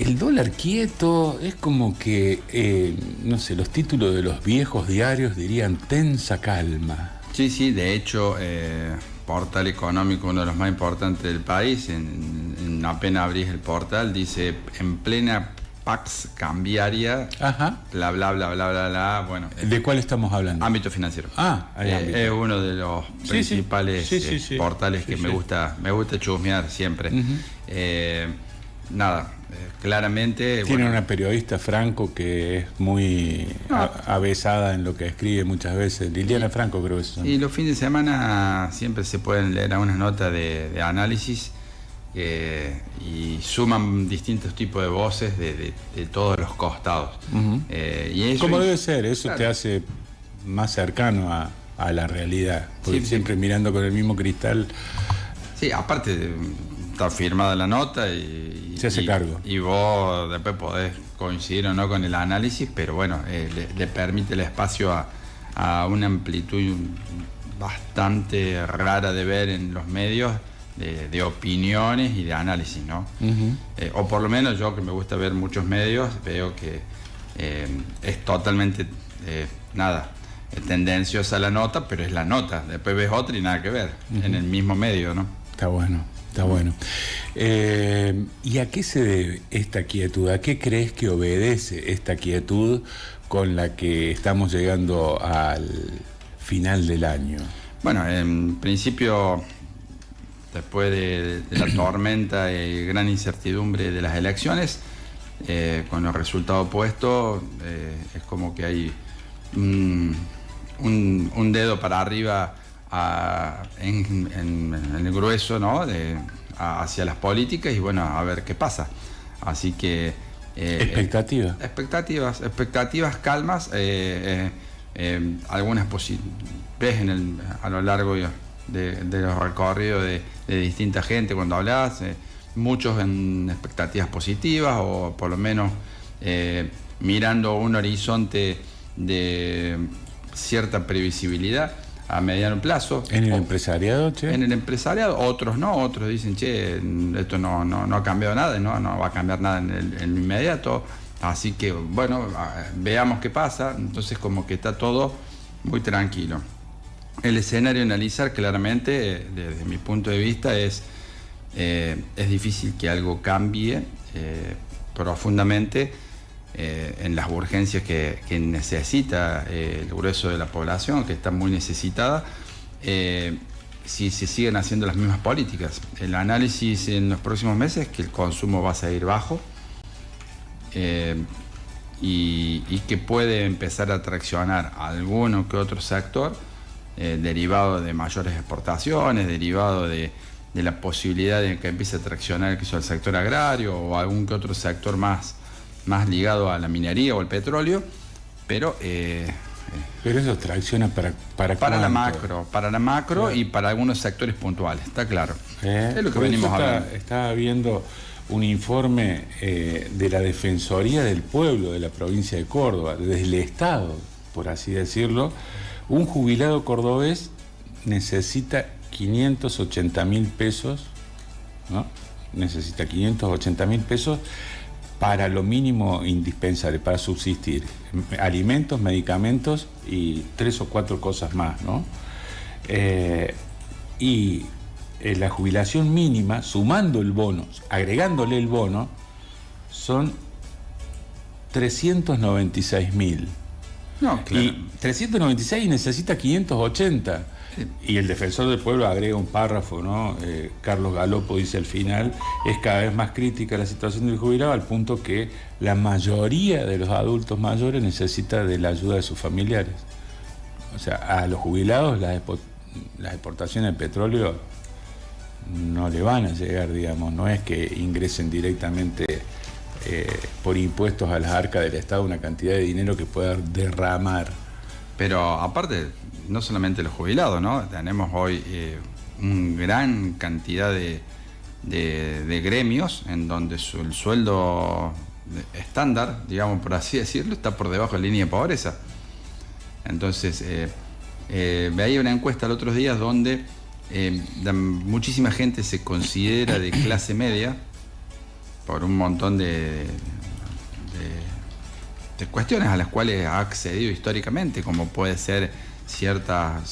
El dólar quieto es como que, no sé, los títulos de los viejos diarios dirían tensa calma. Sí, sí, de hecho, Portal Económico, uno de los más importantes del país, en apenas abrís el portal, dice en plena pax cambiaria, Ajá. bla, bla, bla, bla, bla, bla, bueno. ¿De cuál estamos hablando? Ámbito financiero. Hay ámbito. Es uno de los principales portales que me gusta chusmear siempre. Nada, claramente... Tiene una periodista Franco que es muy avesada en lo que escribe muchas veces. Liliana Franco creo que es. Y los fines de semana siempre se pueden leer algunas notas de análisis y suman distintos tipos de voces de todos los costados. Y eso como debe ser, eso claro, te hace más cercano a la realidad, porque siempre mirando con el mismo cristal. Sí, aparte está firmada la nota y se hace cargo. Y vos después podés coincidir o no con el análisis, pero bueno, le permite el espacio a una amplitud bastante rara de ver en los medios de opiniones y de análisis, ¿no? O por lo menos yo, que me gusta ver muchos medios, veo que es totalmente tendenciosa la nota, pero es la nota. Después ves otra y nada que ver en el mismo medio, ¿no? Está bueno. Está bueno. ¿Y a qué se debe esta quietud? ¿A qué crees que obedece esta quietud con la que estamos llegando al final del año? Bueno, en principio, después de la tormenta y gran incertidumbre de las elecciones, con los resultados puestos, es como que hay un dedo para arriba en el grueso, ¿no? Hacia las políticas y bueno, a ver qué pasa. Así que expectativas calmas, algunas ves a lo largo de los recorridos de distinta gente cuando hablas, muchos en expectativas positivas o por lo menos mirando un horizonte de cierta previsibilidad a mediano plazo. ¿En el empresariado, che? En el empresariado, otros no, otros dicen, che, esto no ha cambiado nada, no va a cambiar nada en el inmediato, así que, bueno, veamos qué pasa. Entonces como que está todo muy tranquilo. El escenario a analizar claramente, desde mi punto de vista, es difícil que algo cambie profundamente en las urgencias que necesita el grueso de la población, que está muy necesitada, si se siguen haciendo las mismas políticas. El análisis en los próximos meses es que el consumo va a seguir bajo y que puede empezar a traccionar alguno que otro sector derivado de mayores exportaciones, derivado de la posibilidad de que empiece a traccionar el sector agrario o algún que otro sector más ligado a la minería o al petróleo, pero eso tracciona para la macro sí, y para algunos sectores puntuales, está claro. Es lo que venimos hablando. Estaba viendo un informe de la Defensoría del Pueblo de la provincia de Córdoba, desde el Estado, por así decirlo. Un jubilado cordobés necesita 580.000 pesos, ¿no? Necesita 580.000 pesos para lo mínimo indispensable, para subsistir. Alimentos, medicamentos y 3 o 4 cosas más, ¿no? Y la jubilación mínima, sumando el bono, agregándole el bono, son 396.000. No, claro. Y 396 necesita 580. Y el defensor del pueblo agrega un párrafo, ¿no? Carlos Galopo dice al final, es cada vez más crítica la situación del jubilado al punto que la mayoría de los adultos mayores necesita de la ayuda de sus familiares. O sea, a los jubilados las exportaciones de petróleo no le van a llegar, digamos, no es que ingresen directamente por impuestos a las arcas del Estado una cantidad de dinero que pueda derramar. Pero aparte, no solamente los jubilados, ¿no? Tenemos hoy una gran cantidad de gremios en donde el sueldo estándar, digamos por así decirlo, está por debajo de la línea de pobreza. Entonces, veía una encuesta los otros días donde muchísima gente se considera de clase media, por un montón de cuestiones a las cuales ha accedido históricamente, como puede ser ciertas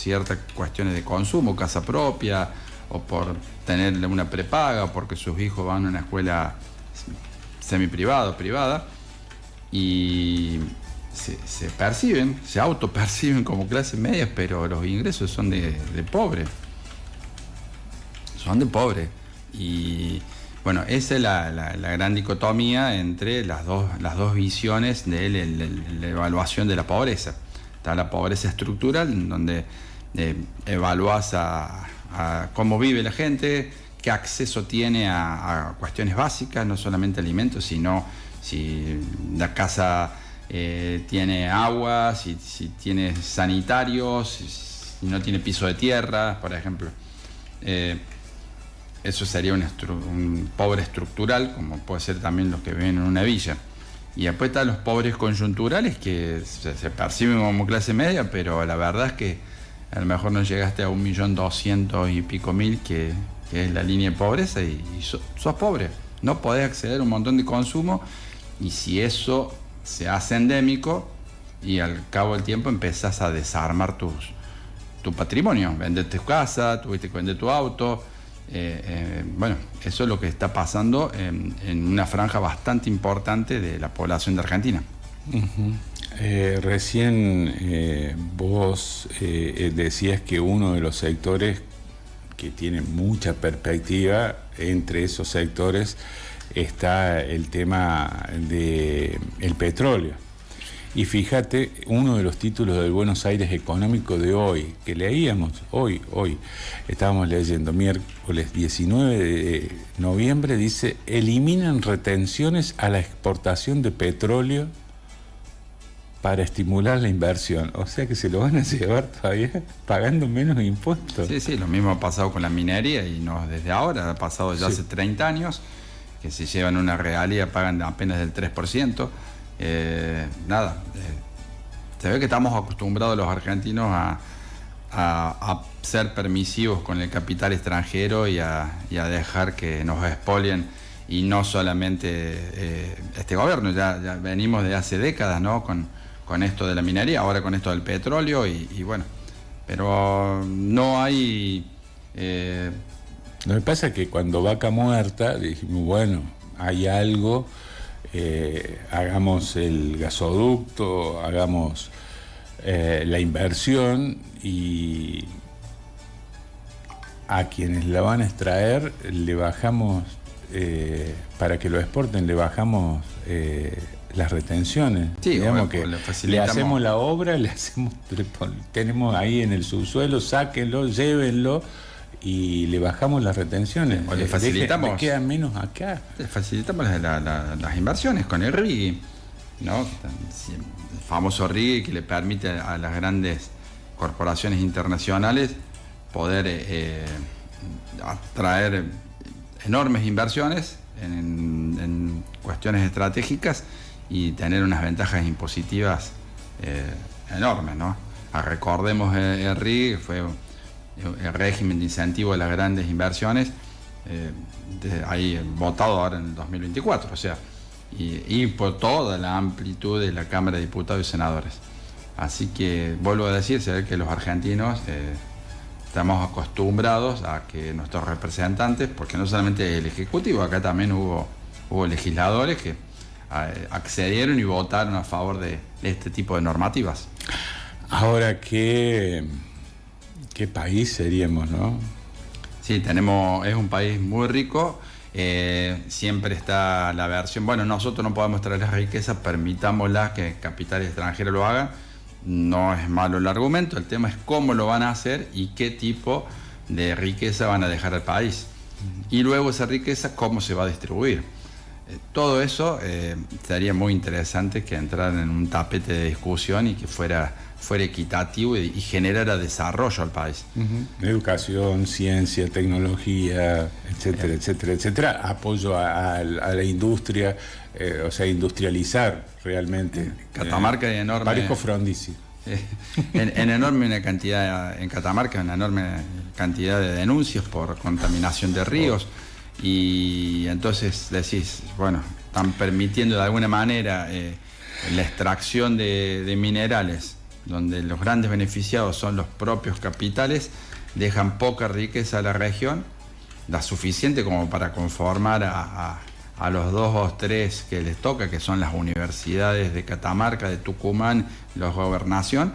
cuestiones de consumo, casa propia, o por tener una prepaga, o porque sus hijos van a una escuela semiprivada o privada, y se perciben, se autoperciben como clase media, pero los ingresos son de pobre. Son de pobre. Y bueno, esa es la gran dicotomía entre las dos visiones de la evaluación de la pobreza. Está la pobreza estructural, en donde evalúas a cómo vive la gente, qué acceso tiene a cuestiones básicas, no solamente alimentos, sino si la casa tiene agua, si tiene sanitarios, si no tiene piso de tierra, por ejemplo. Eso sería un pobre estructural, como puede ser también los que viven en una villa. Y después están los pobres coyunturales, que se perciben como clase media, pero la verdad es que a lo mejor no llegaste a 1.200.000 y pico, que es la línea de pobreza, y sos pobre. No podés acceder a un montón de consumo, y si eso se hace endémico, y al cabo del tiempo empezás a desarmar tu patrimonio, vender tu casa, tuviste que vender tu auto. Bueno, eso es lo que está pasando en una franja bastante importante de la población de Argentina. Recién vos decías que uno de los sectores que tiene mucha perspectiva, entre esos sectores está el tema del petróleo. Y fíjate, uno de los títulos del Buenos Aires Económico de hoy, que leíamos hoy, estábamos leyendo, miércoles 19 de noviembre, dice: eliminan retenciones a la exportación de petróleo para estimular la inversión. O sea que se lo van a llevar todavía pagando menos impuestos. Sí, lo mismo ha pasado con la minería, y no desde ahora, ha pasado ya hace 30 años, que se llevan una real y pagan apenas del 3%. Se ve que estamos acostumbrados los argentinos a ser permisivos con el capital extranjero y a dejar que nos expolien, y no solamente este gobierno, ya venimos de hace décadas, ¿no? con esto de la minería, ahora con esto del petróleo, y bueno, pero no hay... Lo que pasa es que cuando Vaca Muerta dijimos, bueno, hay algo... hagamos el gasoducto, hagamos la inversión, y a quienes la van a extraer le bajamos, para que lo exporten, le bajamos las retenciones. Sí, digamos que le hacemos la obra, tenemos ahí en el subsuelo, sáquenlo, llévenlo, y le bajamos las retenciones. O le facilitamos. Le queda menos acá. Le facilitamos las inversiones con el RIGI, ¿no? El famoso RIGI, que le permite a las grandes corporaciones internacionales poder atraer enormes inversiones en cuestiones estratégicas y tener unas ventajas impositivas enormes, ¿no? Recordemos el RIGI, fue el régimen de incentivo de las grandes inversiones, ahí votado ahora en el 2024, o sea, y por toda la amplitud de la Cámara de Diputados y Senadores. Así que vuelvo a decir, se ve que los argentinos estamos acostumbrados a que nuestros representantes, porque no solamente el Ejecutivo, acá también hubo legisladores que accedieron y votaron a favor de este tipo de normativas. Ahora, ¿qué país seríamos, no? Sí, es un país muy rico, siempre está la versión, bueno, nosotros no podemos traer la riqueza, permitámosla que capitales extranjeros lo hagan. No es malo el argumento, el tema es cómo lo van a hacer y qué tipo de riqueza van a dejar al país. Y luego esa riqueza, cómo se va a distribuir. Todo eso sería muy interesante que entraran en un tapete de discusión y que fuera equitativo y generara desarrollo al país. Educación, ciencia, tecnología, etcétera, etcétera, etcétera. Apoyo a la industria, o sea, industrializar realmente. Catamarca es enorme. Parezco Frondizi. En Catamarca una enorme cantidad de denuncias por contaminación de ríos. Y entonces decís, bueno, están permitiendo de alguna manera la extracción de minerales, donde los grandes beneficiados son los propios capitales, dejan poca riqueza a la región, la suficiente como para conformar a los 2 o 3 que les toca, que son las universidades de Catamarca, de Tucumán, la gobernación,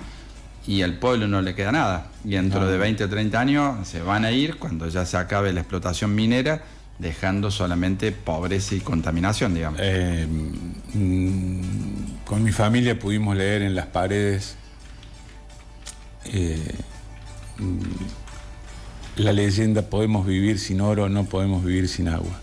y al pueblo no le queda nada. Y dentro de 20 o 30 años se van a ir cuando ya se acabe la explotación minera, dejando solamente pobreza y contaminación, digamos. Con mi familia pudimos leer en las paredes la leyenda: podemos vivir sin oro, no podemos vivir sin agua.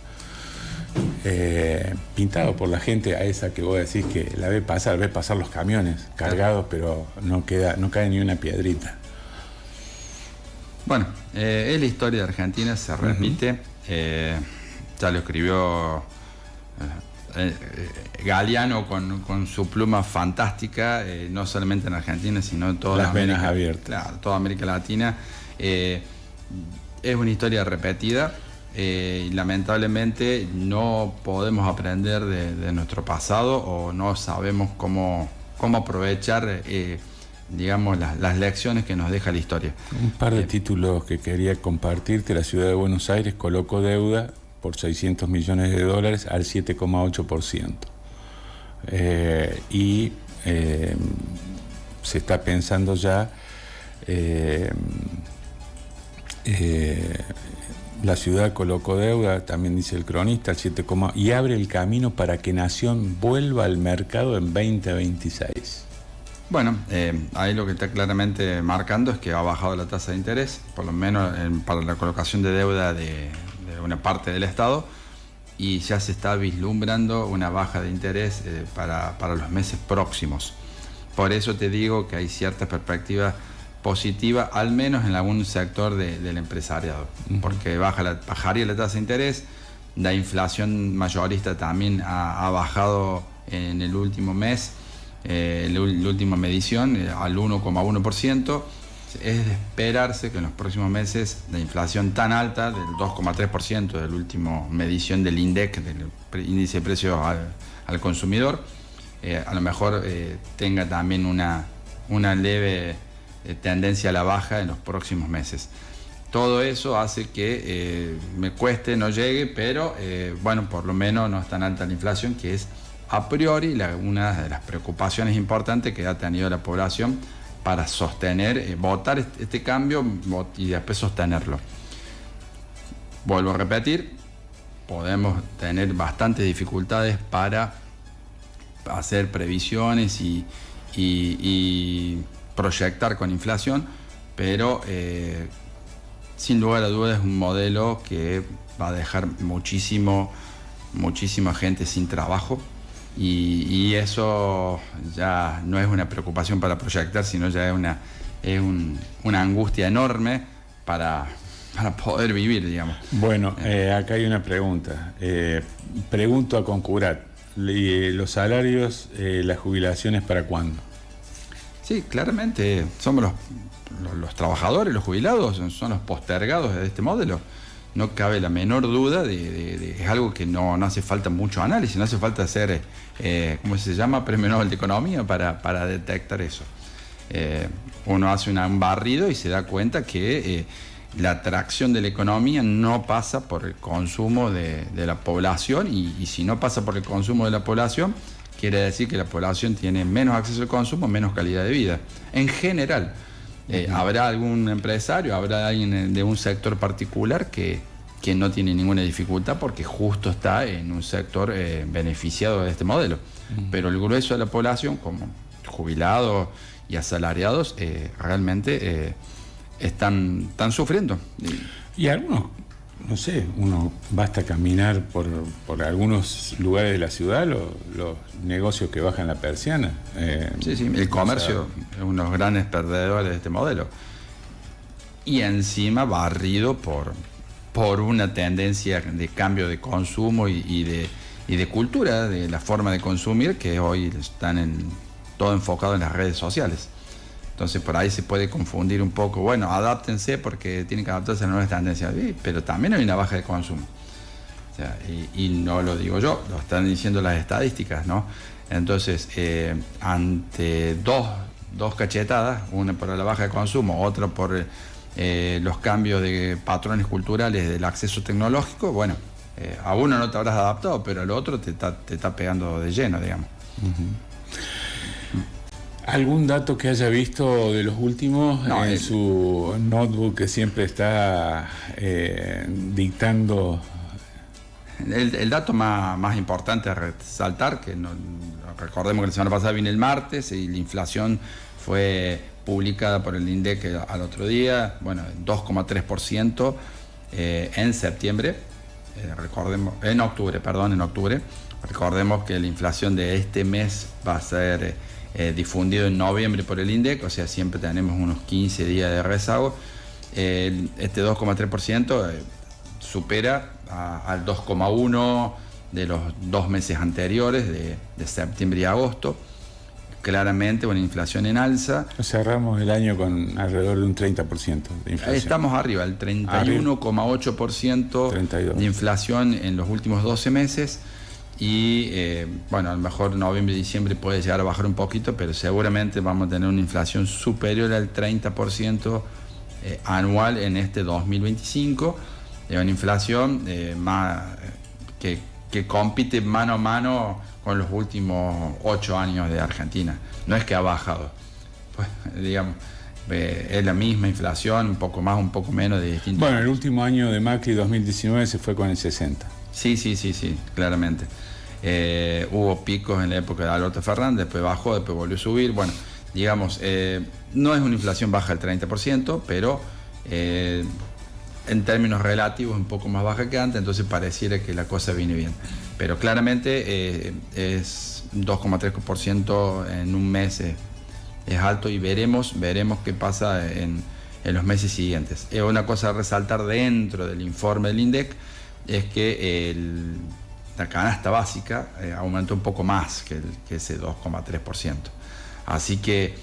Pintado por la gente a esa que vos decís que la ve pasar los camiones cargados, pero no cae ni una piedrita. Bueno, es la historia de Argentina, se repite. Ya lo escribió Galeano con su pluma fantástica, no solamente en Argentina, sino en toda las venas abiertas. Claro, toda América Latina. Es una historia repetida. Y lamentablemente no podemos aprender de nuestro pasado, o no sabemos cómo aprovechar digamos las lecciones que nos deja la historia. Un par de títulos que quería compartirte. La ciudad de Buenos Aires colocó deuda por $600 millones al 7,8%. Y se está pensando ya la ciudad colocó deuda, también dice el cronista, al 7, y abre el camino para que Nación vuelva al mercado en 2026. Bueno, ahí lo que está claramente marcando es que ha bajado la tasa de interés, por lo menos para la colocación de deuda de una parte del Estado, y ya se está vislumbrando una baja de interés para los meses próximos. Por eso te digo que hay cierta perspectiva positiva, al menos en algún sector del empresariado, porque bajaría la tasa de interés, la inflación mayorista también ha bajado en el último mes, la última medición, al 1,1%. Es de esperarse que en los próximos meses la inflación tan alta, del 2,3% de la última medición del INDEC, del índice de precios al consumidor, a lo mejor tenga también una leve tendencia a la baja en los próximos meses. Todo eso hace que me cueste, no llegue, pero bueno, por lo menos no es tan alta la inflación, que es a priori una de las preocupaciones importantes que ha tenido la población para sostener, votar este cambio y después sostenerlo. Vuelvo a repetir, podemos tener bastantes dificultades para hacer previsiones y proyectar con inflación, pero sin lugar a dudas es un modelo que va a dejar muchísima gente sin trabajo, y eso ya no es una preocupación para proyectar, sino ya es una angustia enorme para poder vivir, digamos. Bueno, acá hay una pregunta. Pregunto a Concurat, ¿los salarios, las jubilaciones para cuándo? Sí, claramente somos los trabajadores, los jubilados, son los postergados de este modelo. No cabe la menor duda es algo que no hace falta mucho análisis, no hace falta hacer, ¿cómo se llama? Premio Nobel de Economía para detectar eso. Uno hace un barrido y se da cuenta que la atracción de la economía no pasa por el consumo de la población, y si no pasa por el consumo de la población, quiere decir que la población tiene menos acceso al consumo, menos calidad de vida. En general, habrá algún empresario, habrá alguien de un sector particular que no tiene ninguna dificultad porque justo está en un sector beneficiado de este modelo. Pero el grueso de la población, como jubilados y asalariados, realmente están sufriendo. Y algunos, no sé, basta caminar por algunos lugares de la ciudad, los negocios que bajan la persiana. Sí, el comercio es uno de los grandes perdedores de este modelo. Y encima barrido por una tendencia de cambio de consumo y de cultura, de la forma de consumir, que hoy están todo enfocado en las redes sociales. Entonces por ahí se puede confundir un poco, bueno, adáptense porque tienen que adaptarse a las nuevas tendencias, pero también hay una baja de consumo. O sea, y no lo digo yo, lo están diciendo las estadísticas, ¿no? Entonces, ante dos cachetadas, una por la baja de consumo, otra por los cambios de patrones culturales del acceso tecnológico, bueno, a uno no te habrás adaptado, pero al otro te está pegando de lleno, digamos. ¿Algún dato que haya visto de los últimos No, en su notebook que siempre está dictando? El dato más importante a resaltar, que recordemos que la semana pasada vino el martes y la inflación fue publicada por el INDEC al otro día, bueno, 2,3% en septiembre, en octubre. Recordemos que la inflación de este mes va a ser difundido en noviembre por el INDEC, o sea, siempre tenemos unos 15 días de rezago. Este 2,3% supera al 2,1% de los 2 meses anteriores, de septiembre y agosto. Claramente una inflación en alza. Cerramos el año con alrededor de un 30% de inflación. Estamos arriba, el 31,8% de inflación en los últimos 12 meses. Y bueno, a lo mejor noviembre y diciembre puede llegar a bajar un poquito, pero seguramente vamos a tener una inflación superior al 30% anual en este 2025. Una inflación que compite mano a mano con los últimos 8 años de Argentina. No es que ha bajado, pues, digamos, es la misma inflación, un poco más, un poco menos de distinto. Bueno, el último año de Macri, 2019, se fue con el 60%. Sí, claramente. Hubo picos en la época de Alberto Fernández, después bajó, después volvió a subir. Bueno, digamos, no es una inflación baja del 30%, pero en términos relativos un poco más baja que antes, entonces pareciera que la cosa viene bien. Pero claramente es 2,3% en un mes, es alto, y veremos qué pasa en los meses siguientes. Una cosa a resaltar dentro del informe del INDEC es que la canasta básica aumentó un poco más que ese 2,3%. Así que,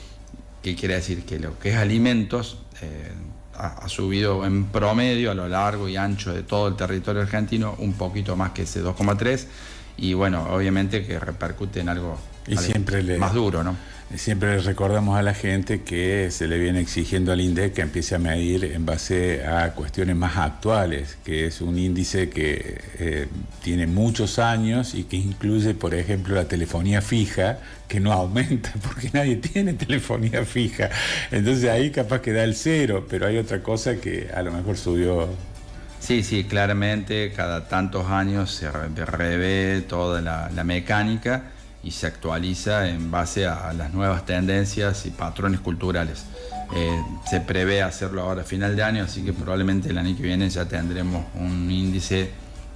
¿qué quiere decir? Que lo que es alimentos ha subido en promedio a lo largo y ancho de todo el territorio argentino un poquito más que ese 2,3%, y bueno, obviamente que repercute en algo más duro, ¿no? Siempre le recordamos a la gente que se le viene exigiendo al INDEC que empiece a medir en base a cuestiones más actuales, que es un índice que tiene muchos años y que incluye, por ejemplo, la telefonía fija, que no aumenta porque nadie tiene telefonía fija. Entonces ahí capaz que da el 0, pero hay otra cosa que a lo mejor subió. Sí, claramente cada tantos años se revé toda la mecánica y se actualiza en base a las nuevas tendencias y patrones culturales. Se prevé hacerlo ahora a final de año, así que probablemente el año que viene ya tendremos un índice,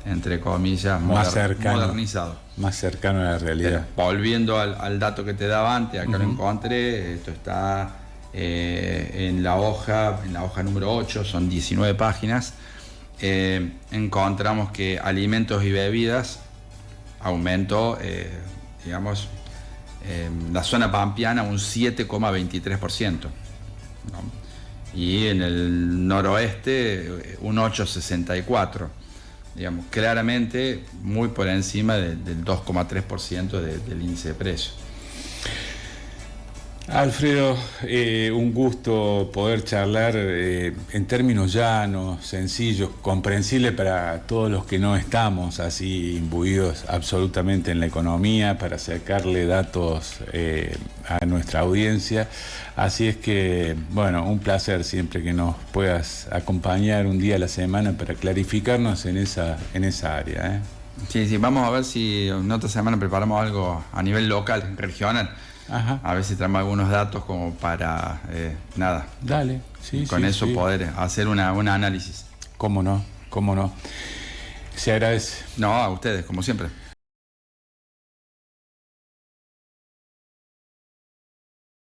entre comillas, modernizado. Más cercano a la realidad. Pero, volviendo al dato que te daba antes, acá lo encontré, esto está en la hoja número 8, son 19 páginas. Encontramos que alimentos y bebidas aumentó, digamos, la zona pampeana un 7,23%, ¿no? Y en el noroeste un 8,64%, digamos, claramente muy por encima del 2,3% del índice de precios. Alfredo, un gusto poder charlar en términos llanos, sencillos, comprensibles para todos los que no estamos así imbuidos absolutamente en la economía, para sacarle datos a nuestra audiencia. Así es que, bueno, un placer siempre que nos puedas acompañar un día a la semana para clarificarnos en esa área. Sí, vamos a ver si en otra semana preparamos algo a nivel local, regional. Ajá. A ver si traemos algunos datos como para, Dale, con eso poder hacer un análisis. ¿Cómo no? Se agradece. No, a ustedes, como siempre.